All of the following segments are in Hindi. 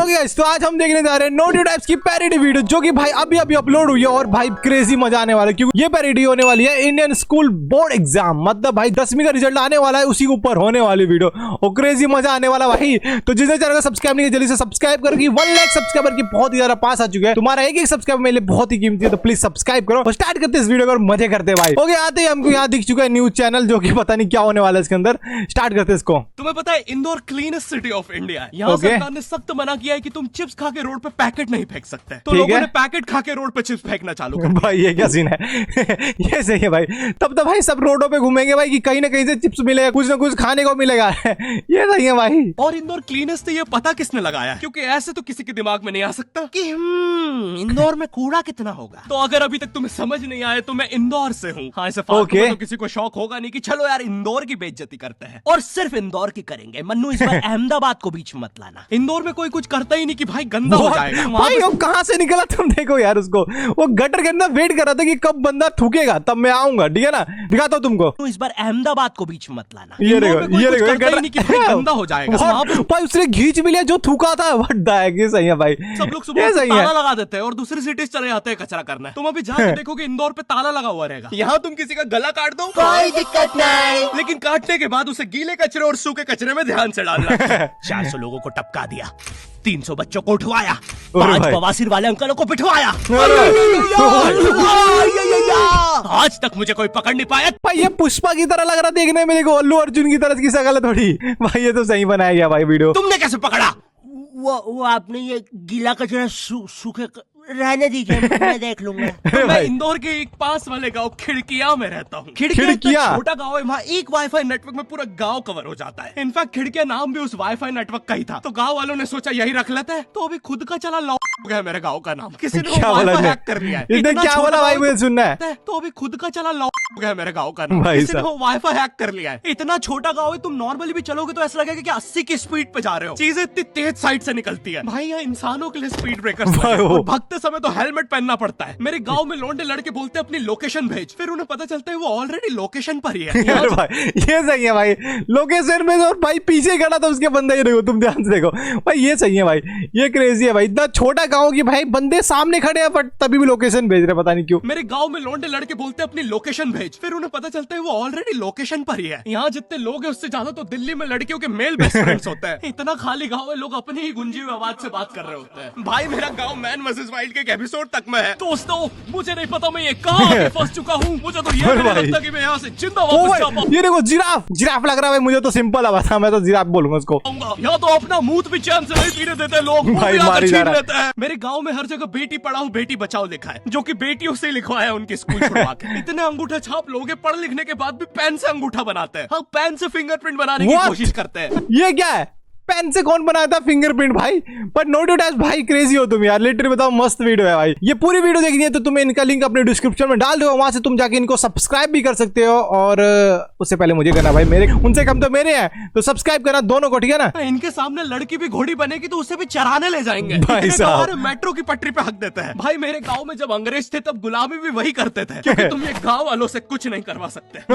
गाइस, तो आज हम देखने जा रहे हैं नोटिव टाइप्स की पैरोडी वीडियो जो कि भाई अभी अभी अपलोड हुई है और भाई क्रेजी मजा आने वाला है क्योंकि ये पैरोडी होने वाली है इंडियन स्कूल बोर्ड एग्जाम। मतलब भाई 10वीं का रिजल्ट आने वाला है, उसी के ऊपर होने वाली वीडियो और क्रेजी मजा आने वाला भाई। तो जिसने चैनल को सब्सक्राइब नहीं किया जल्दी से सब्सक्राइब करो कि 1 लाख सब्सक्राइबर की बहुत ही ज्यादा पास आ चुके हैं। तुम्हारा एक सब्सक्राइबर मेरे लिए बहुत ही कीमती है, तो प्लीज सब्सक्राइब करो और स्टार्ट करते इस वीडियो को और मजे करते भाई। ओके, आते ही हमको यहाँ दिख चुका है न्यूज चैनल जो कि पता नहीं क्या होने वाला है इसके अंदर। स्टार्ट करते इसको। तुम्हें पता है Indore cleanest city of India है। यहाँ सरकार ने सख्त मना किया है कि तुम चिप्स खा के रोड पे पैकेट नहीं फेंक सकते। तो लोगों ने पैकेट खा के रोड पे चिप्स फेंकना चालू कर भाई ये क्या सीन है? ये सही है भाई। तब तो भाई सब रोडों पे घूमेंगे भाई कि कहीं ना कहीं से चिप्स मिलेगा, कुछ ना कुछ खाने को मिलेगा। ये सही है भाई। और इंदौर क्लीनेस्ट से ये पता किसने लगाया, क्योंकि ऐसे तो किसी के दिमाग में नहीं आ सकता कि इंदौर में कूड़ा कितना होगा। तो अगर अभी तक तुम्हें समझ नहीं आया तो मैं इंदौर से हूँ। हाँ, ऐसे फालतू में तो किसी को शौक होगा नहीं कि चलो यार इंदौर की बेइज्जती करते हैं, और सिर्फ इंदौर की करेंगे। मन्नू इस बार अहमदाबाद को बीच में मत लाना। इंदौर में कोई कुछ करता ही नहीं कि भाई गंदा हो जाएगा। भाई वो कहाँ से निकला तुम देखो यार उसको, वो गटर के अंदर वेट कर रहा था कि कब बंदा थूकेगा तब मैं आऊंगा। ठीक है ना, दिखाता हूं तुमको। इस बार अहमदाबाद को बीच में मत लाना। ये देखो गंदा हो जाएगा। भाई उसने खींच भी लिया जो थूका था। ये सही है भाई। सब लोग सुबह ताला लगा देते हैं और दूसरी सिटीज चले जाते हैं कचरा करना। तुम अभी जाके देखोगे इंदौर पे ताला लगा हुआ रहेगा। यहाँ तुम किसी का गला काट दो कोई दिक्कत नहीं, लेकिन काटने के बाद उसे गीले कचरे और सूखे कचरे में ध्यान से डालना। 400 लोगों को टपका दिया, 300 बच्चों को उठवाया, 5 बवासीर वाले अंकलों को पिटवाया। आज तक मुझे कोई पकड़ नहीं पाया। भाई ये पुष्पा की तरह लग रहा देखने में, देखो अल्लू अर्जुन की तरह की शकल है थोड़ी। भाई ये तो सही बनाया गया भाई वीडियो। तुमने कैसे पकड़ा? वो आपने ये गीला कचरा सूखे रहने दीजिए, मैं देख लूंगा। तो मैं इंदौर के एक पास वाले गांव खिड़किया में रहता हूँ। खिड़किया छोटा गांव है, वहाँ एक वाईफाई नेटवर्क में पूरा गांव कवर हो जाता है। इनफैक्ट खिड़किया नाम भी उस वाईफाई नेटवर्क का ही था, तो गांव वालों ने सोचा यही रख लेते हैं। तो अभी खुद का चला लॉ हो गया मेरे गांव का नाम। किसी ने वाईफाई हैक कर लिया है। क्या बोला भाई, मुझे सुनना है। तो अभी खुद का चला लॉ हो गया मेरे गाँव का नाम। किसी ने वाईफाई हैक कर लिया है। इतना छोटा गाँव है, तुम नॉर्मली भी चलोगे तो ऐसा लगेगा कि 80 की स्पीड पे जा रहे हो। चीजें इतनी तेज साइड से निकलती है भाई। यहाँ इंसानों के लिए स्पीड ब्रेकर्स और भागते समय तो हेलमेट पहनना पड़ता है। मेरे गांव में लौंडे लड़के बोलते हैं अपनी लोकेशन भेज, फिर उन्हें पता चलता है वो ऑलरेडी लोकेशन पर ही है। यार भाई ये सही है भाई, लोकेशन में और भाई पीछे खड़ा था उसके बंदा ही देखो, तुम ध्यान से देखो भाई। ये सही है भाई, ये क्रेजी है भाई। इतना छोटा गांव की भाई बंदे सामने खड़े हैं बट तभी भी लोकेशन भेज रहे, पता नहीं क्यों। मेरे गांव में लौंडे लड़के बोलते हैं अपनी लोकेशन भेज, फिर उन्हें पता चलता है वो ऑलरेडी लोकेशन पर ही है। यहाँ जितने लोग हैं उससे ज्यादा तो दिल्ली में लड़कियों के मेल बेस्ट फ्रेंड्स होते हैं। इतना खाली गाँव है, लोग अपनी ही गुंजी हुई आवाज से बात कर रहे होते हैं। भाई मेरा गाँव मैन वर्सेस वाइल्ड के एपिसोड तक में है। दोस्तों मुझे नहीं पता मैं ये कहाँ आके फंस चुका हूँ। मुझे तो ये नहीं लगता कि मैं यहाँ से जिंदा वापस जा पाऊँ। ये देखो जिराफ लग रहा है। मुझे तो सिंपल है, मैं तो जिराफ बोलूंगा उसको। यहाँ तो अपना मुंह भी चैन से नहीं पीने देते लोग, छीन लेते हैं। मेरे गांव में हर जगह बेटी पढ़ाओ बेटी बचाओ लिखा है, जो कि बेटियों से लिखवाया उनके स्कूल छुड़वा के। इतने अंगूठा छाप लोग पढ़ लिखने के बाद भी पेन से अंगूठा बनाते हैं। हाँ, पेन से फिंगरप्रिंट बनाने की कोशिश करते हैं। ये क्या है? पेन से कौन बनाया था फिंगरप्रिंट भाई? पर नोटिव टाइप्स भाई क्रेजी हो तुम यार, लिटरली बताओ मस्त वीडियो है भाई। ये पूरी वीडियो देखनी है तो तुम्हें इनका लिंक अपने डिस्क्रिप्शन में डाल दो, वहां से तुम जाके इनको सब्सक्राइब भी कर सकते हो। और उससे पहले मुझे करना भाई, मेरे उनसे कम तो मेरे हैं, तो सब्सक्राइब करना दोनों को, ठीक है ना। इनके सामने लड़की भी घोड़ी बनेगी तो उसे भी चराने ले जाएंगे भाई साहब। मेट्रो की पटरी पे हक देते हैं। भाई मेरे गाँव में जब अंग्रेज थे तब गुलामी भी वही करते थे, क्योंकि तुम ये गाँव वालों से कुछ नहीं करवा सकते।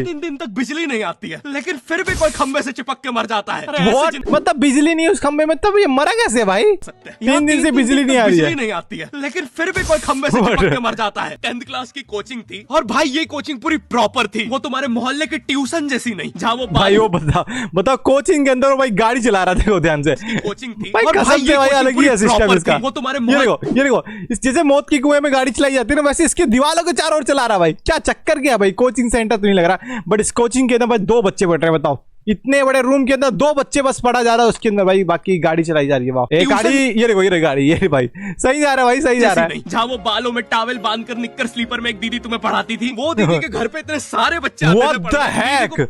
3 दिन तक बिजली नहीं आती है, लेकिन फिर भी कोई खंबे से चिपक के मर जाता है। मतलब बिजली नहीं खंबे में, तब ये मरा कैसे भाई? 3 दिन से बिजली नहीं आ रही है, नहीं आती है, लेकिन फिर भी कोई खंबे से चिपक के मर जाता है। 10th क्लास की कोचिंग थी, और भाई ये कोचिंग पूरी प्रॉपर थी। वो तुम्हारे मोहल्ले की ट्यूशन जैसी नहीं, जहाँ वो भाई वो बताओ कोचिंग के अंदर भाई गाड़ी चला रहा था, ध्यान से कोचिंग थी। भाई कसम से भाई अलग ही है सिस्टम इसका। वो तुम्हारे ये देखो जैसे मौत की कुएं में गाड़ी चलाई जाती है ना, वैसे इसकी दीवारों के चारों ओर चला रहा भाई। क्या चक्कर क्या भाई? कोचिंग सेंटर तो नहीं लग रहा, बट इस कोचिंग के अंदर भाई 2 बच्चे बैठ रहे हैं। बताओ, इतने बड़े रूम के अंदर 2 बच्चे बस पढ़ा जा रहा है, उसके अंदर भाई बाकी गाड़ी चलाई जा रही है। एक गाड़ी, ये देखो ये गाड़ी, ये भाई सही जा रहा है भाई, सही जा रहा है। जहाँ वो बालों में टॉवेल बांधकर निक्कर स्लीपर में एक दीदी तुम्हें पढ़ाती थी, वो दीदी के घर पे इतने सारे बच्चे आते थे। व्हाट द हेक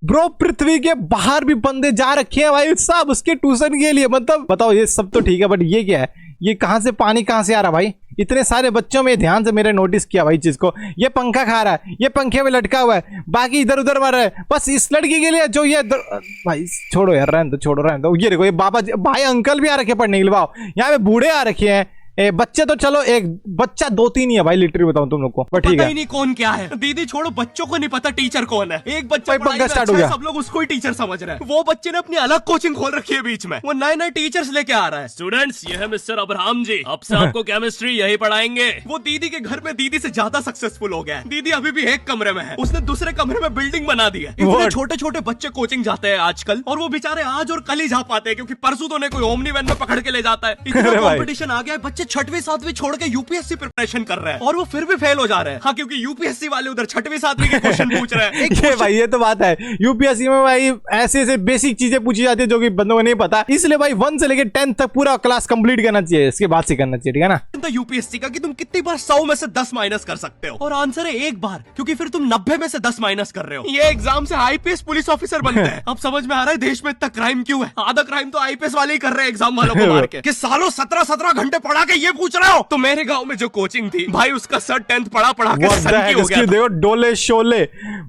ब्रो, पृथ्वी के बाहर भी बंदे जा रखे हैं भाई सब उसके ट्यूशन के लिए। मतलब बताओ, ये सब तो ठीक है, बट ये क्या है? ये कहां से पानी कहां से आ रहा भाई? इतने सारे बच्चों में ध्यान से मेरे नोटिस किया भाई चीज को। ये पंखा खा रहा है, ये पंखे में लटका हुआ है, बाकी इधर उधर मर रहा है। बस इस लड़की के लिए जो ये भाई छोड़ो यार, रहने दो, छोड़ो रहने दो। ये देखो ये बाबा भाई अंकल भी आ रखे पढ़ने के लिए। यहाँ पे बूढ़े आ रखे हैं, बच्चे तो चलो एक बच्चा 2-3 ही है भाई, लिटरली बताऊं तुम लोग को, पर ठीक पता है। ही नहीं कौन क्या है। दीदी छोड़ो, बच्चों को नहीं पता टीचर कौन है। एक बच्चा भाई, पढ़ाई पंगा में start अच्छा हो है, गया। सब लोग उसको ही टीचर समझ रहे हैं। वो बच्चे ने अपनी अलग कोचिंग खोल रखी है बीच में, वो नए टीचर्स लेके आ रहा है। स्टूडेंट्स, ये है मिस्टर अब्राहम जी, अब से आपको केमिस्ट्री यही पढ़ाएंगे। वो दीदी के घर में दीदी से ज्यादा सक्सेसफुल हो गया है। दीदी अभी भी एक कमरे में है, उसने दूसरे कमरे में बिल्डिंग बना दी है। इतने What? छोटे छोटे बच्चे कोचिंग जाते हैं आजकल, और वो बेचारे आज और कल ही जा पाते हैं, क्योंकि परसों तो उन्हें कोई ओमनी वैन में पकड़ के ले जाता है। इतना अरे भाई। कंपटीशन आ गया है, बच्चे 6वीं 7वीं छोड़ के यूपीएससी प्रिपरेशन कर रहे हैं, और वो फिर भी फेल हो जा रहे हैं। हाँ, क्योंकि यूपीएससी वाले उधर 6वीं 7वीं के क्वेश्चन पूछ रहे हैं। ये भाई ये तो बात है, यूपीएससी में भाई ऐसे बेसिक चीजें पूछी जाती है जो कि बंदों को नहीं पता, इसलिए भाई 1 से लेके 10 तक पूरा क्लास कंप्लीट करना चाहिए, इसके बाद से करना चाहिए, ठीक है ना। यूपीएससी का कि तुम कितनी बार 100 में से 10 माइनस कर सकते हो, और आंसर है एक बार, क्योंकि फिर तुम 90 में से 10 माइनस कर रहे हो। ये एग्जाम से आईपीएस पुलिस ऑफिसर बनते हैं। अब समझ में आ रहा है देश में इतना क्राइम क्यों है। आधा क्राइम तो आईपीएस वाले ही कर रहे हैं एग्जाम वालों को मार के, कि सालों 17-17 घंटे पढ़ा के ये पूछ रहे हो। तो मेरे गांव में जो कोचिंग थी भाई, उसका सर 10th पढ़ा के What the सनकी heck? हो इसकी गया था। देखो डोले शोले,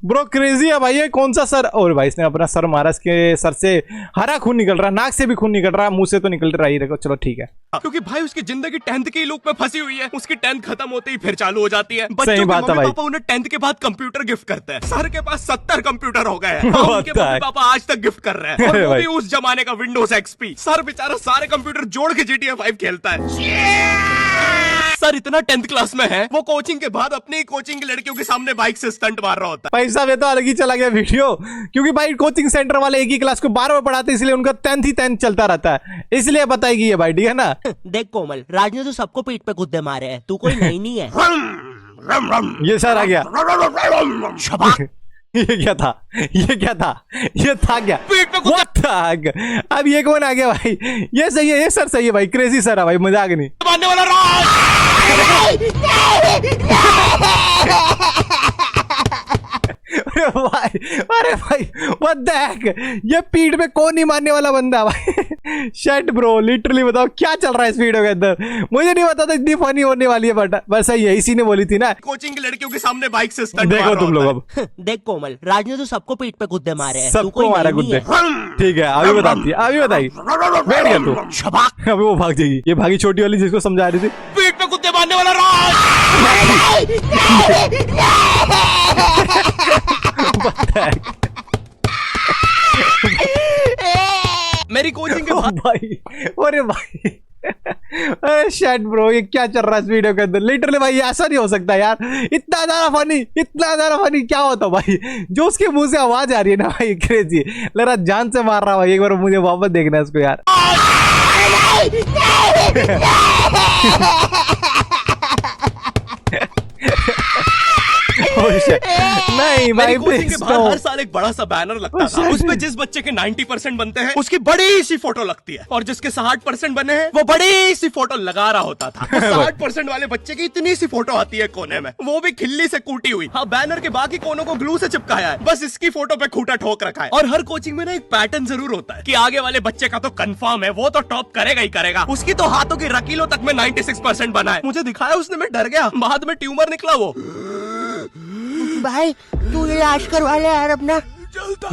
ब्रो क्रेजी है भाई, ये कौन सा सर। और भाई इसने अपना सर मारा, इसके सर से हरा खून निकल रहा, नाक से भी खून निकल रहा, मुंह से तो निकल रहा ही, देखो चलो ठीक है। क्योंकि भाई उसकी जिंदगी 10th के लूप में फंसी हुई है। उसकी 10th खत्म होते ही फिर चालू हो जाती है। बच्चों के बात है मम्मी भाई। पापा उन्हें 10th के बाद कंप्यूटर गिफ्ट करते हैं। सर के पास 70 कंप्यूटर हो गए हैं, What उनके the मम्मी heck? पापा आज तक गिफ्ट कर रहे हैं, और अरे वो भाई। भी उस जमाने का विंडोज एक्सपी। सर बेचारा सारे कंप्यूटर जोड़ के GTA 5 खेलता है। सर इतना 10th क्लास में है, वो कोचिंग के बाद अपनी ही कोचिंग की लड़कियों के सामने बाइक से स्टंट मार रहा होता है। भाई साहब ये तो अलग ही चला गया वीडियो, क्योंकि भाई कोचिंग सेंटर वाले एक ही क्लास को 12 में पढ़ाते, इसलिए उनका 10th ही 10th चलता रहता है, इसलिए बताएगी ये भाई, ठीक है ना। देख कोमल, राज ने तो सबको पीठ पे कुत्ते मारे हैं, तू कोई नहीं है। ये सर आ गया। शबाक। ये क्या था, ये क्या था, ये था क्या, पीठ पे कुत्ते- What the heck? अब ये कौन आ गया भाई, ये सही है, ये सर सही है भाई, क्रेजी सर है भाई, मजाक नहीं। मारने वाला राज। अरे भाई what the heck? ये पीठ में कौन नहीं मारने वाला बंदा भाई। शट ब्रो, लिटरली बताओ क्या चल रहा है इस वीडियो के अंदर, मुझे नहीं पता था इतनी फनी होने वाली है, बट बस सही है, इसी ने बोली थी ना। कोचिंग की लड़कियों के सामने बाइक से स्टंट देखो तुम लोग अब देख कोमल, राज ने तो सबको पीठ पे कुत्ते मारे हैं, तू सबको कोई मारा नहीं गुड्डे, है। ठीक है अभी बताती है, अभी बताइए, बैठ गया तू। शबाक। अभी वो भाग जाएगी, ये भागी छोटी वाली जिसको समझा रही थी। पीठ पे कुत्ते मारने वाला राज। मेरी कोचिंग के बाद भाई अरे भाई अरे शट ब्रो, ये क्या चल रहा है इस वीडियो के अंदर, लिटरली भाई ऐसा नहीं हो सकता यार, इतना ज्यादा फनी क्या होता भाई, जो उसके मुंह से आवाज आ रही है ना भाई, क्रेजी लग रहा जान से मार रहा भाई, एक बार मुझे वापस देखना है इसको यार। नहीं भाई मेरी कोचिंग के please, बाहर no. हर साल एक बड़ा सा बैनर लगता था, उसपे जिस बच्चे के 90% बनते हैं उसकी बड़ी सी फोटो लगती है, और जिसके 60% बने हैं वो बड़ी सी फोटो लगा रहा होता था। 60% वाले बच्चे की इतनी सी फोटो आती है कोने में, वो भी खिल्ली से कूटी हुई। हाँ, बैनर के बाकी कोनों को ग्लू से चिपकाया है, बस इसकी फोटो पे खूंटा ठोक रखा है। और हर कोचिंग में ना एक पैटर्न जरूर होता है कि आगे वाले बच्चे का तो कंफर्म है, वो तो टॉप करेगा ही करेगा। उसकी तो हाथों की रकीलों तक में 96% बना है। मुझे दिखाया उसने, मैं डर गया, बाद में ट्यूमर निकला वो। भाई तू इलाज करवा ले यार अपना।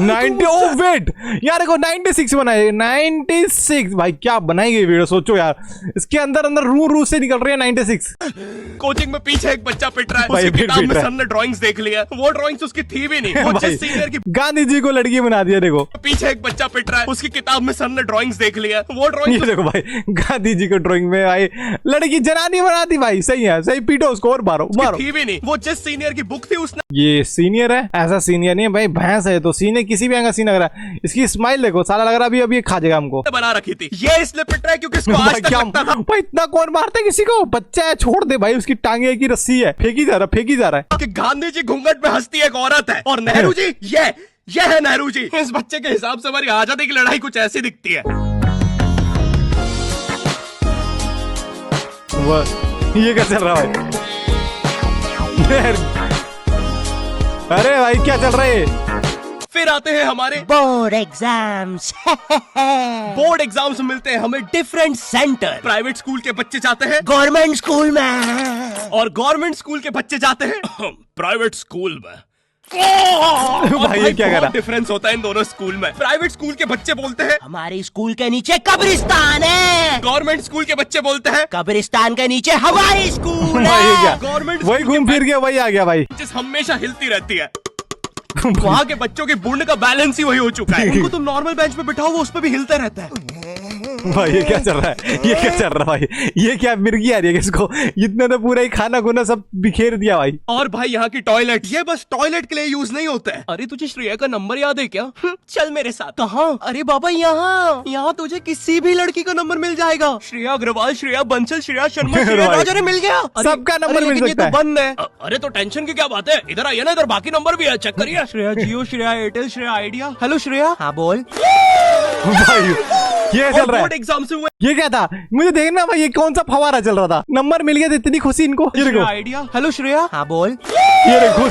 90 ओ वेट यार देखो 96 बनाए, 96 भाई क्या बनाई गई वीडियो, सोचो यार, इसके अंदर रू से निकल रही है 96। कोचिंग में पीछे एक बच्चा पिट रहा है, भाई, उसकी पिट किताब में रहा है। सर ने ड्राइंग्स देख लिया, वो ड्राइंग्स उसकी थी भी नहीं, वो भाई, जिस सीनियर की गांधी जी को लड़की बना दिया, देखो पीछे एक बच्चा पिट रहा है, उसकी किताब में सर ने ड्राइंग्स देख लिया, वो ड्राइंग ये देखो भाई, गांधी जी को ड्राइंग में भाई लड़की जनानी बना दी भाई, सही है, सही पीटो उसको और मारो मारो। थी भी नहीं, वो जिस सीनियर की बुक थी उसने ये सीनियर है, ऐसा सीनियर नहीं है भाई, भैंस है तो सीनियर किसी भी एंगल सीन लग रहा है, इसकी स्माइल देखो, साला लग रहा अभी ये खा जाएगा हमको। बना रखी थी। ये इसलिए पिट रहा है क्योंकि इसको आज तक क्या लगता था भाई, इतना कौन मारता है किसी को, बच्चा है छोड़ दे भाई, उसकी टांगे की रस्सी है, फेंकी जा रहा है। कि गांधी जी घूंघट में हंसती एक औरत है, और नेहरू जी ये है नेहरू जी। इस बच्चे के हिसाब से हमारी आजादी की लड़ाई कुछ ऐसी दिखती है। ये क्या चल रहा है भाई? अरे भाई क्या चल रहा है? फिर आते हैं हमारे बोर्ड एग्जाम्स। बोर्ड एग्जाम्स मिलते हैं हमें डिफरेंट सेंटर। प्राइवेट स्कूल के बच्चे जाते हैं गवर्नमेंट स्कूल में, और गवर्नमेंट स्कूल के बच्चे जाते हैं प्राइवेट स्कूल में। भाई ये क्या करा? डिफरेंस होता है इन दोनों स्कूल में। प्राइवेट स्कूल के बच्चे बोलते हैं हमारे स्कूल के नीचे कब्रिस्तान है, गवर्नमेंट स्कूल के बच्चे बोलते हैं कब्रिस्तान के नीचे हवाई स्कूल भाई ये है। क्या? गवर्नमेंट वही घूम फिर गया, वही आ गया भाई। जिस हमेशा हिलती रहती है। वहाँ के बच्चों के बुंड का बैलेंस ही वही हो चुका है। उनको तुम नॉर्मल बेंच पे बिठाओ, वो उस पे भी हिलते रहता है। भाई ये क्या चल रहा है? ये क्या चल रहा है भाई? ये क्या मिर्गी आ रही है किसको? इतने तो पूरा ही खाना खुना सब बिखेर दिया भाई। और भाई यहाँ की टॉयलेट, ये बस टॉयलेट के लिए यूज नहीं होता है। अरे तुझे श्रेया का नंबर याद है क्या? चल मेरे साथ। कहाँ? अरे बाबा यहाँ तुझे किसी भी लड़की का नंबर मिल जाएगा। श्रेया अग्रवाल, श्रेया बंसल, श्रेया शर्मा, श्रेया भाई। राजा मिल गया। सबका नंबर मिल लेकिन ये सकता तो है। बंद है। अरे तो टेंशन की क्या बात है? इधर आइए ना, इधर बाकी नंबर भी है, चेक करिए। श्रेया जियो, श्रेया एयरटेल, श्रेया आइडिया। हेलो श्रेया। हाँ बोल। भाई ये चल रहा बोर्ड है। एग्जाम से हुए। ये क्या था? मुझे देखना भाई, ये कौन सा फवारा चल रहा था? नंबर मिल गया तो इतनी खुशी इनको। ये देखो, श्रेया आइडिया। हेलो श्रेया। हाँ बोल। ये देखो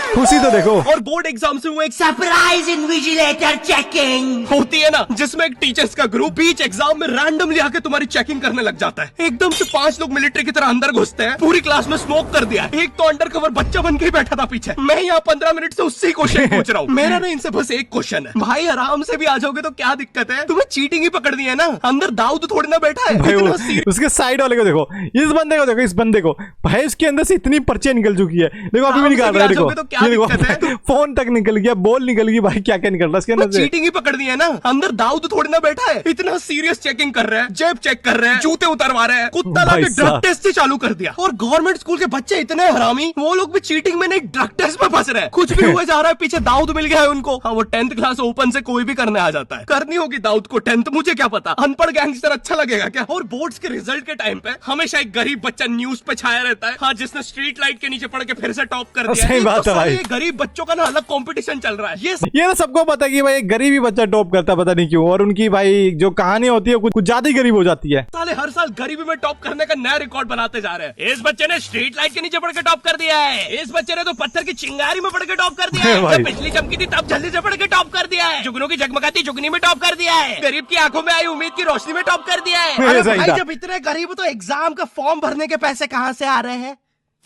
खुशी तो देखो। और बोर्ड एग्जाम से हुए एक सरप्राइज इन्विजिलेटर चेकिंग होती है ना, जिसमें एक टीचर्स का ग्रुप बीच एग्जाम में रैंडमली आके तुम्हारी चेकिंग करने लग जाता है। एकदम से 5 लोग मिलिट्री की तरह अंदर घुसते हैं, पूरी क्लास में स्मोक कर दिया। एक तो अंडर कवर बच्चा बन के ही बैठा था पीछे। मैं यहाँ 15 मिनट से उससे क्वेश्चन पूछ रहा हूँ। मेरा ना इनसे बस एक क्वेश्चन है, भाई आराम से भी आ जाओगे तो क्या दिक्कत है? तुम्हें चीटिंग ही पकड़ दी है ना, अंदर दाऊद थोड़ी ना बैठा है। भाई वो इतना serious- उसके साइड वाले को देखो, इस बंदे को देखो, इस बंदे को भाई उसके अंदर से इतनी पर्चियां निकल चुकी है। देखो अभी भी आराम निकाल से रहा है। भी आ देखो जाओगे तो क्या ये देखो, दिक्कत है? फोन तक निकल गया, बॉल निकल गई भाई, क्या क्या निकल रहा है इसके अंदर से? चीटिंग ही पकड़ दी है ना, अंदर दाऊद थोड़ी ना बैठा है। इतना सीरियस चेकिंग कर रहे हैं, जेब चेक कर रहे हैं, जूते उतरवा रहे हैं, कुत्ता भाई लाके ड्रग साहब। टेस्ट से चालू कर दिया। और गवर्नमेंट स्कूल के बच्चे इतने हरामी, वो लोग भी चीटिंग में नहीं ड्रग टेस्ट में फंस रहे हैं। कुछ भी हुए जा रहा है, पीछे दाऊद मिल गया है उनको। हाँ वो 10th क्लास ओपन से कोई भी करने आ जाता है। करनी होगी दाऊद को 10th, मुझे क्या पता, अनपढ़ गैंगस्टर अच्छा लगेगा क्या? और बोर्ड्स के रिजल्ट के टाइम पे हमेशा एक गरीब बच्चा न्यूज पे छाया रहता है, हाँ जिसने स्ट्रीट लाइट के नीचे पड़ के फिर से टॉप कर दिया। सही एक बात तो है भाई। साले गरीब बच्चों का ना अलग कंपटीशन चल रहा है। ये तो सबको पता है कि भाई एक गरीबी बच्चा टॉप करता है, पता नहीं क्यों। और उनकी भाई जो कहानी होती है कुछ ज्यादा ही गरीब हो जाती है। साले हर साल गरीबी में टॉप करने का नया रिकॉर्ड बनाते जा रहे हैं। इस बच्चे ने स्ट्रीट लाइट के नीचे पड़ के टॉप कर दिया है, इस बच्चे ने तो पत्थर की चिंगारी में पड़ के टॉप कर दिया है, भाई। जब बिजली चमकी थी तब जल्दी से पड़ के टॉप कर दिया है, जुगनू की जगमगाती जुगनी में टॉप कर दिया है, गरीब की आंखों में आई उम्मीद की रोशनी में टॉप कर दिया है। अरे सही था। जब इतने गरीब हो तो एग्जाम का फॉर्म भरने के पैसे कहाँ से आ रहे हैं?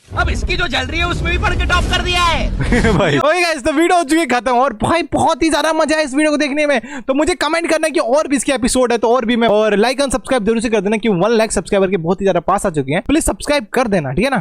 अब इसकी जो जल रही है उसमें भी पढ़ के टॉप कर दिया है। भाई ओके गाइस, तो वीडियो हो चुकी है खत्म। और भाई बहुत ही ज्यादा मजा है इस वीडियो को देखने में। तो मुझे कमेंट करना कि और भी इसके एपिसोड है तो और भी मैं, और लाइक एंड सब्सक्राइब जरूर से कर देना कि 1 लाख सब्सक्राइबर के बहुत ही ज्यादा पास आ चुके हैं। प्लीज सब्सक्राइब कर देना, ठीक है ना।